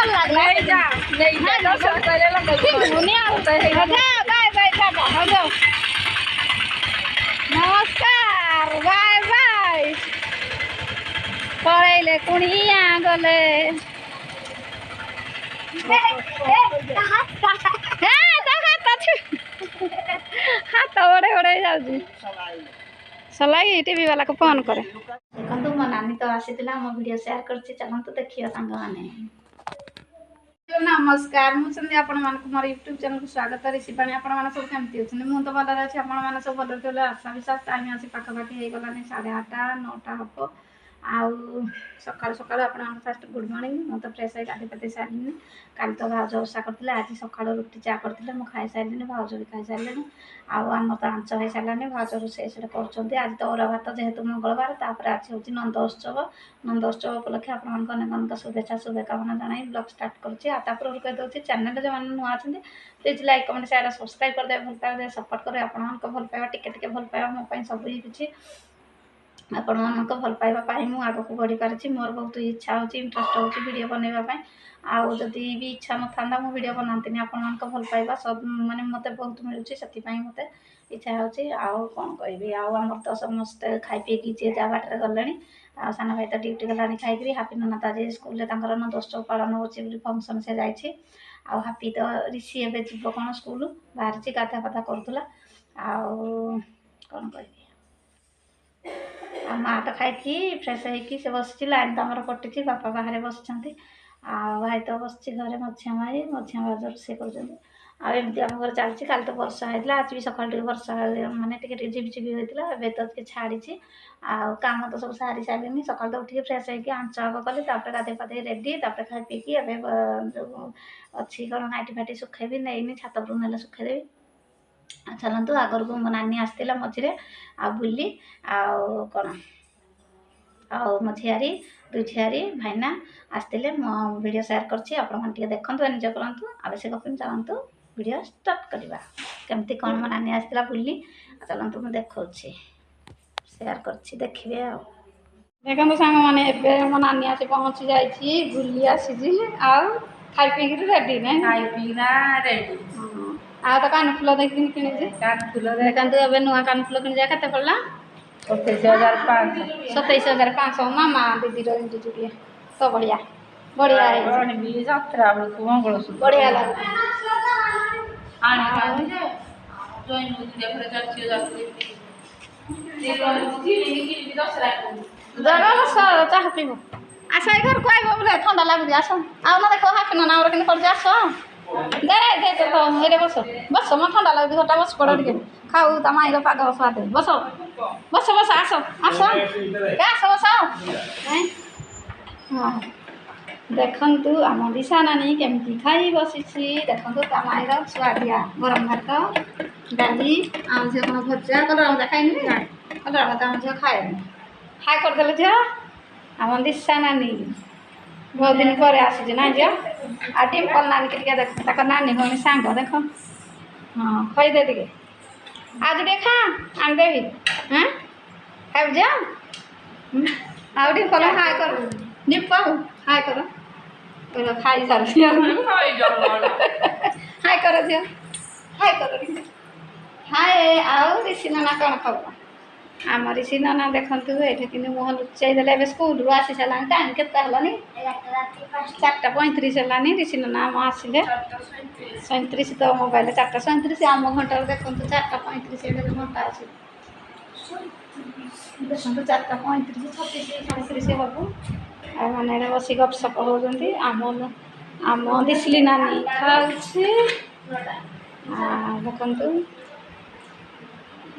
ଭଲ ଲାଗିଲା bye bye Tata ନମସ୍କାର ବାଏ ବାଏ ପଳେଇଲେ କୁଣିଆ ଗଲେ हाथ बड़े बड़े जाऊँ सलाई टीवी वाला को फोन करे देखो मो नानी तो आसी मो वीडियो शेयर करछि चलंतु देखियो संग माने नमस्कार मुझे आपण मानक मोर यूट्यूब चैनल को स्वागत ऋषि पाणी आपण मान सब केमती अछि मु तो भल अछि आपण मान सब भल तले आशा विश्वास टाइम आसी पाखा पाखी हे गलानी 8:30 9टा हबो आउ सकाल सकाल आपण फास्ट गुड मॉर्निंग मु तो फ्रेश है गाधी पते सारिनी काल तो भाउज ओषा करथिले आज सकाल रुटी चा करथिले मु खाई सारिनी भाउज भी खाई सारिलेनी आउ आम तो आंच हो सारानी भाउज रोषे से करछन्ती आज तो ओरा भात जेहेतु मंगलवार तापर आज होची नंदोत्सव उपलक्षे आपण मान अनेक अनेक शुभकामना जनाई ब्लॉग स्टार्ट करछि आ तापर कह दउछि चैनल जो मान नुआ छथि please like comment share subscribe कर दे भल पाए सपोर्ट करे आपण मान को भल पाए टिके भल पाए मो पई सब ही किछि आपण मान को भल पाइबा पाई मु आगो को बढ़ी पारछि मोर बहुत इच्छा होछि इंटरेस्ट होछि वीडियो बनैबा पाई आउ जदि भी इच्छा न थांदा मु वीडियो बनांतिनी आपण मान को भल पाइबा सब माने मते बहुत मिलुछि सति पाई मते इच्छा होछि आउ कोन कहबी आउ हमर तो समस्त खाइ पी की जे जा बाटर गलणी आ साना भाई तो ड्यूटी गलानी खाइकरी हापी नना ताजे स्कूल ले तांकर नंदोत्सव पालन होछि बली फंक्शन से जाइछि आ हापी तो ऋषि एबे जीव कोन स्कूल बाहर छि गाथा पथा करथुला आउ कोन कहबी माँ तो खाई फ्रेश होगी से बस लाइन तो आमर कटि बापा बाहर बस भाई तो बस घरे मझिया भाई भाज रोषे करमती आम घर चलती काल तो वर्षा होता आज भी सकाल वर्षा मानते झिपझिपी होता है तो छाड़ी आम तो सब सारी सारे सकाल तो उठिक फ्रेश होगी आंच आग कली गाधे पाधे रेडी खाई पीकी अच्छी कौन नाइटी फाइटी सुखेबी नहीं छात पर ना सुखेदेवी चलतु आगर को मो नानी आसला मझे आ बुली कौन मो झियारी दुई झियारी भाईना आसते मो वीडियो शेयर करछि आपण मन टिके देखंतु एन्जॉय करंतु आवश्यक अपन चलतु वीडियो स्टार्ट करबा केमती कौन मो नानी आसला बुली चलतु मु देखौछि शेयर करछि देखिबे आ देखंतु संग माने एबे मो नानी आसी पहुंची जाईछि बुली आसीछि आ खाई पी के रेडी नै खाई पीना रेडी आ तो कान फुल देखिन किने जे कान फुल देखंतु एबे नुआ कान फुल किने जा कते पड़ला 27,500 मामा दीदी रही चुड़िया तो बढ़िया बढ़िया बढ़िया लगे चाह पीब आस घर को बोले ठंडा लगुच आस आउ ना देख हाथ ना कि आस दे दे बस बस मो ठंडा लगे घरटा बस पड़ टे खाऊ ता माइर पाग स्वाद बस बस बस आस आस आस बस हाँ देखंतु आम दिशा नानी केमती खाई बसी देखंतु ता माइर स्वादिया गरम भात डाली आम झे कौन भजा कलर भजा खाइनि कलर भात आम झे खाए खाए करदेले झे आम दिशा नानी बहुत दिन पर आसी ना झे आ डिम्पल नानी के देख नानी मम्मी सांग देख हाँ खई दे टे आज टे खा आम देवी हाँ खाइब झे आउ डिम्पल हाय कर डिम्पल हाय कर खाई सार हाय कर झे हाय कर हाय आउ ऋषि नाना कौन खबर आम ऋषि नाना देखते ये कि मुह लुचाई दे स्कूल आसी सारा टाइम के 4:35 है ऋषि नाना आम आसिले 37 तो मोबाइल 4:37 आम घंटा देखो 4:35 घंटा अच्छे देखो 4:35 36 हम मैंने बस गपसप होती आम आम दिशली नानी खाऊे देखु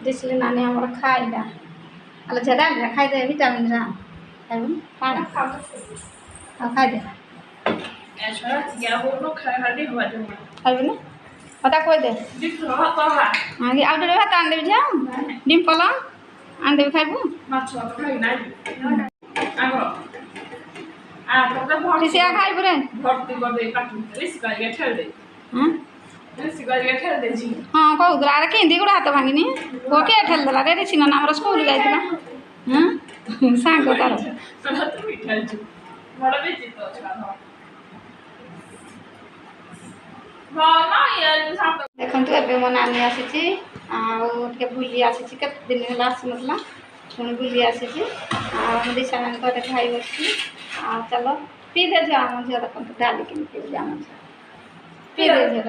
दिशली नानी आम खाइला अल झेरा खाईदे विटामिन खाइबू पानी खाईदे खाइबू ना पता कोई दे हाँ आउ जो भात आनदेवी झे डिम्पल आनदेवी खाइबू ऋषिया खाइबू रे हाँ कहूला अरे केंदी गोड़ हाथ भांगिनी वो किए ठेल देला रे ऋषि नाना हमर स्कूल जाइतिला हां सांग तार ଦେଖନ୍ତୁ ଏବେ ମୋ ନାନୀ ଆସିଛି ଆଉ ଟିକେ ବୁଲି ଆସିଛି କେତେ ଦିନ ହେଲା ଆସିନଥିଲା ପୁଣି ବୁଲି ଆସିଛି ଆଉ ଆମ ଦିଶା ନାନୀ ଘରେ ଖାଇ ବସିଛି ଆଉ ଚାଲ ପିଇଦେ ଝିଅ ଆମ ଝିଅ ଦେଖନ୍ତୁ ଡାଲି କେମିତି ପିଉଛି ଆମ ଝିଅ ପିଇଦେ ଝିଅ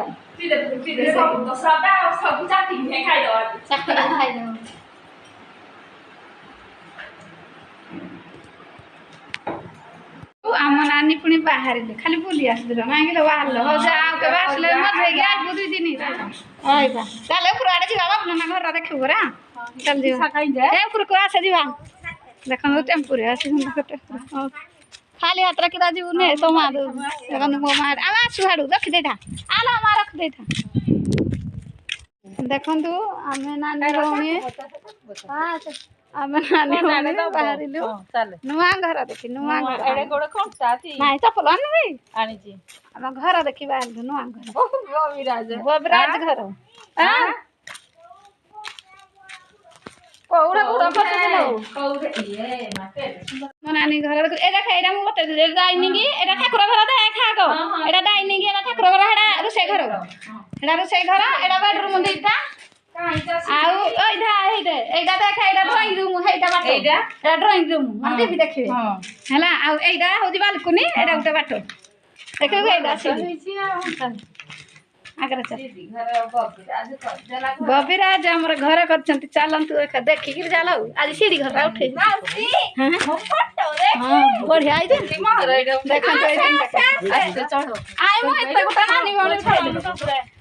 ଚାଟିକି ଖାଇଦେବ ଆମ ନାନୀ ପୁଣି ବାହାରିଲେ ଖାଲି ବୁଲି ଆସିଥିଲ ନାଇଁକି ବାହାରିଲ ହଉ ଯା ଆଉ କେବେ ଆସିଲେ ମଜା ହେଇକି ଆଇବୁ 2 ଦିନ ରହିବା ତାହେଲେ ଉପର ଆଡ଼େ ଯିବା ବାପୁ ନା ଘରଟା ଦେଖିବୁ ପରା ଚାଲ ଯିବା ଏ ଉପରକୁ ଆସେ ଯିବା ଦେଖନ୍ତୁ ଟେମ୍ପୁରେ ଆସିଛନ୍ତି ଖାଲି ହାତରେ କିରା ଯିବୁନି ତୋ ମା ଦେଖନ୍ତୁ ମୋ ମା ଆମେ ଆସୁ ହାଡ଼ୁ ରଖିଦେଇଥା ଆଲୋ ମା ରଖିଦେଇଥା ଦେଖନ୍ତୁ ଆମେ ନାନୀ ଭଉଣୀ ଆମେ ନାନୀ ଭଉଣୀ ବାହାରିଲୁ ନୂଆ ଘର ଦେଖି ନୂଆ ଘର ନାଇଁ ଚପଲ ଆଣିବି ଆଣିଛି ଆମ ଘର ଦେଖି ବାହାରିଲୁ ନୂଆ ଘର ବବିରାଜ ଘର ମୋ ନାନୀ ଘର ଏ ଦେଖ ଏଇଟା ମୁଁ ବତେଇଥିଲି ଡାଇନିଂ ଏଇଟା ଠାକୁର ଘର ଦେଖ ଆଗ ଏଇଟା ଡାଇନିଂ ଏଇଟା ଠାକୁର ଘର ଏଇଟା ରୋଷେଇ ଘର ଏଇଟା ରୋଷେଇ ଘର ଏଇଟା ବେଡରୁମ ଦିଟା ଆଉ ଏଇଟା ଏଇଟା ଦେଖ ଏଇଟା ଡ୍ରଇଂ ରୁମ ହେଇଟା ବାଟ ଏଇଟା ଡ୍ରଇଂ ରୁମ ମାନେ ଟିଭି ଦେଖିବେ ହେଲା ଆଉ ଏଇଟା ହଉଛି ବାଲକୁନି ଏଇଟା ଗୋଟେ ବାଟ ଦେଖିବୁ ଏଇଟା ବବିରାଜ ଆମର ଘର କରିଛନ୍ତି ଚାଲନ୍ତୁ ଦେଖିକିରି ଚାଲ ଆଜି ସିଡି ଘରଟା ଉଠେଇ ବଢିଆ ହେଇଛି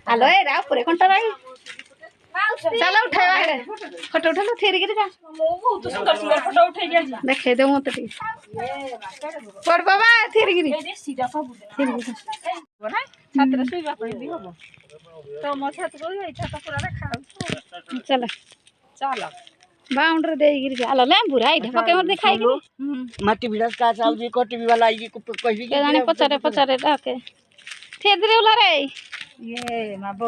ହ୍ୟାଲୋ ଏଇଟା ଉପରେ କଣ୍ଟା ରହି ଚାଲ ଉଠେଇବା ଫଟୋ ଉଠେଇଲୁ ଥିରିକିରି ଯା ଦେଖେଇ ଦେବୁ ମତେ ଟିକେ ପଡ ବାବା ଥିରିକିରି ଛାତରେ ଶୋଇବା ପାଇଁ ବି ହବ ତମ ଛାତକୁ ଏଇ ଛାତ ପୁରା ଦେଖାଯାଉଛି ଚାଲ ଚାଲ ବାଉଣ୍ଡରୀ ଦେଇକିରି ଚାଲ ଲେମ୍ବୁରା ଏଇଟା ପକେଇ ମତେ ଖାଇକି ମାଟି ଭିଡା କା ଚାଉଜି କୋଟି ବାଲା ଆଇକି କହିବି କେ ଜାଣି ପଚାରେ ଡାକେ ଥିରିକିରି ଉଲାରେ ଏ ମା ବ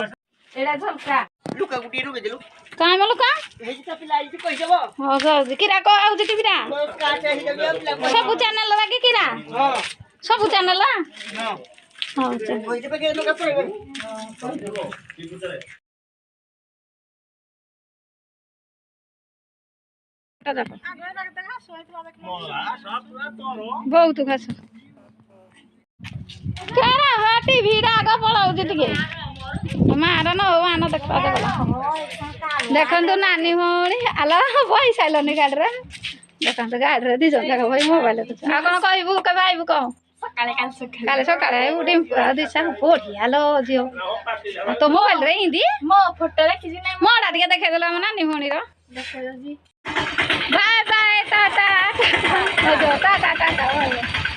ଏଡା ଝଲକା ଲୁକା ଗୁଟି ରୁକେ ଦେଲୁ କାଇଁ ମଲୁ କା ହେଇ ତା ପିଲା ଆଇଛି କହି ଦେବ ହଁ ଯାଉଛି କିରା କ ଆଉଛି ଟିଭିରା କା ଚାହି ଦେବି ପିଲା ସବୁ ଚ୍ୟାନେଲ ଲାଗି କିରା ହଁ ସବୁ ଚ୍ୟାନେଲ ହଁ ହଉ ଚଲ କହି ଦେବେ କେ ଲୁକା କହିବେ ବହୁତ ଘାସ ଟିଭିଟା ଆଗ ପଳାଉଛି ଟିକେ ମାର ନ ମାନ ଦେଖା ଦେଖନ୍ତୁ ନାନୀ ଭଉଣୀ ଆଲ ବହି ସାରିଲନି ଗାଡ଼ିରେ ଦେଖନ୍ତୁ ଗାଡ଼ିରେ 2 ଜଣ ଯାକ ବହି ମୋବାଇଲ ଦେଖୁଛୁ ଆଉ କଣ କହିବୁ କେବେ ଆଇବୁ କହ କାଲି ସକାଳେ ଦିଶା ବଢିଆ ଲୋ ଝିଅ ତୋ ମୋବାଇଲରେ ହିନ୍ଦୀ ମୋ ଫଟୋ ଦେଖିଛି ମୋଟା ଟିକେ ଦେଖେଇଦେଲ ଆମ ନାନୀ ଭଉଣୀର ବାଏ ବାଏ ଟାଟା ଟାଟା ଟାଟା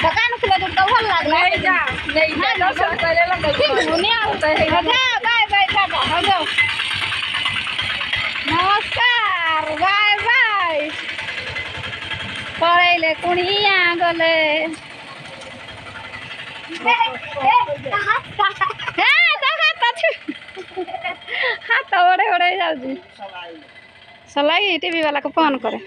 ଦୋକାନ ଥିଲା ଯୋଉ ତ ଭଲ ଲାଗିଲା ବାଏ ବାଏ ଟାଟା ନମସ୍କାର ବାଏ ବାଏ ପଳେଇଲେ କୁଣିଆ ଗଲେ ହାତ ବଡେ ଯାଉଛି ସଲାଇ ଟିଭି ବାଲାକୁ ଫୋନ କରେ